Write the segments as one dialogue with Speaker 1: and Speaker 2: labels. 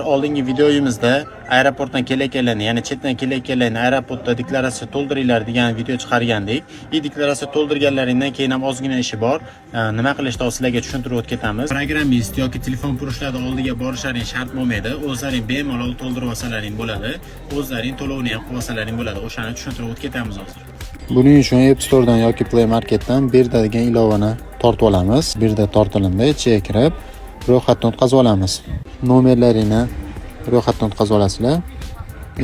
Speaker 1: Oldingi videoyimizda aeroportdan kelayotganlarni, ya'ni chetdan kelayotganlarni aeroportda deklaratsiya to'ldiringlar degan video chiqargandik. Deklaratsiya to'ldirganlaringdan keyin ham ozgina ishi bor. Nima qilishni sizlarga tushuntirib o'tamiz. Programmist yoki telefon furushlarda oldiga borishlaring shart bo'lmaydi. O'zlaring bemalol to'ldirib olsalaring bo'ladi. O'zlaring to'lovni ham qilib olsalaring bo'ladi. O'shani tushuntirib o'tamiz hozir.
Speaker 2: Buning uchun App Store'dan yoki Play Marketdan Birda degan ilovani tortib olamiz. Birda tortilindi, ichiga kirib ro'yxatdan o'tkazib olamiz. Nomerlarini ro'yxatdan o'tkazib olasizlar.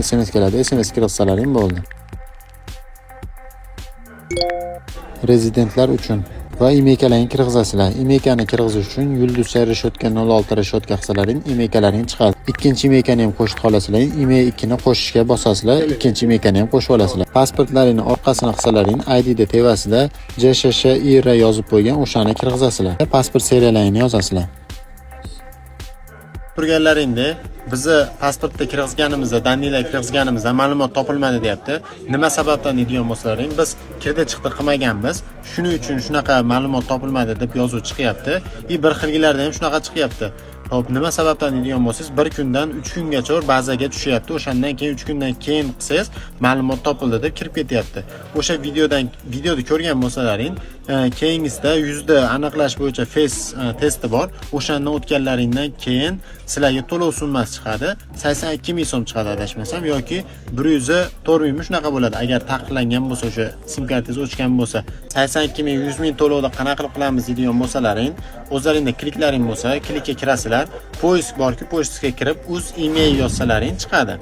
Speaker 2: SMS keladi, SMS kirgizsalaring bo'ldi. Rezidentlar uchun va emaillarni kirgizasizlar. Emailni kirgizish uchun yulduz reshotka 06 reshotka qilsalaring emaillarning chiqadi. Ikkinchi emailni ham qo'shib olasizlar. Email 2 ni qo'shishga bosasizlar, ikkinchi emailni ham qo'shib olasizlar. Pasportlaringni orqasini qilsalaring, IDda tevasida JSHIR yozib qo'ygan o'shani kirgizasizlar. Pasport seriyalarini yozasizlar.
Speaker 1: Turganlaringda bizni pasportda kirgizganimizda, daniylar kirgizganimizda ma'lumot topilmadi deyapti. Nima sababdan deydigan bo'lsalaring, biz kirdi chiqdi qilmaganmiz. Shuning uchun shunaqa ma'lumot topilmadi deb yozuv chiqyapti. Bir xilgilarda ham shunaqa chiqyapti. Hop, nima sababdan deydigan bo'lsangiz, 1 kundan 3 kungacha bazaga tushyapti. O'shandan keyin 3 kundan keyin qilsangiz, ma'lumot topildi deb kirib ketyapti. O'sha videoda ko'rgan bo'lsalaring, keyingisida yuzda aniqlash bo'yicha face testi bor. O'shandan o'tganlaringdan keyin sizlarga to'lov summasi chiqadi. 82 ming so'm chiqadi adashmasam yoki 104 ming shunaqa bo'ladi. Agar taqiqlangan bo'lsa, o'sha sim kartangiz o'chgan bo'lsa, 82 ming 100 ming to'lovda qanaqa qilamiz deydigan bo'lsalaring, o'zlaringda kliklaring bo'lsa, klikka kirasizlar. Poisk borki, poiskga kirib uz email yozsalaring chiqadi.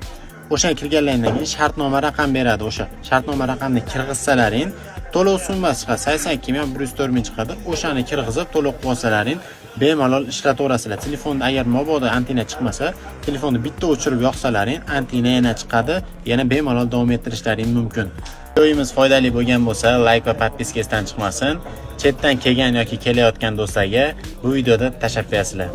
Speaker 1: O'shan kirganlaringdan keyin shartnoma raqam beradi. O'sha shartnoma raqamni kirgizsalaring, to'lov summasi chiqadi. 82 ming 104 ming chiqadi. O'shani kirgizib to'lov qilib olsalaring, bemalol ishlataverasizlar. Telefonda agar mabodo antenna chiqmasa, telefonni bitta o'chirib yoqsalaring, antenna yana chiqadi. Yana bemalol davom ettirishlaring mumkin. Videoyimiz foydali bo'lgan bo'lsa, like va podpiskasidan chiqmasin. Chetdan kelgan yoki kelayotgan do'stlarga bu videoda tashlab qo'yasizlar.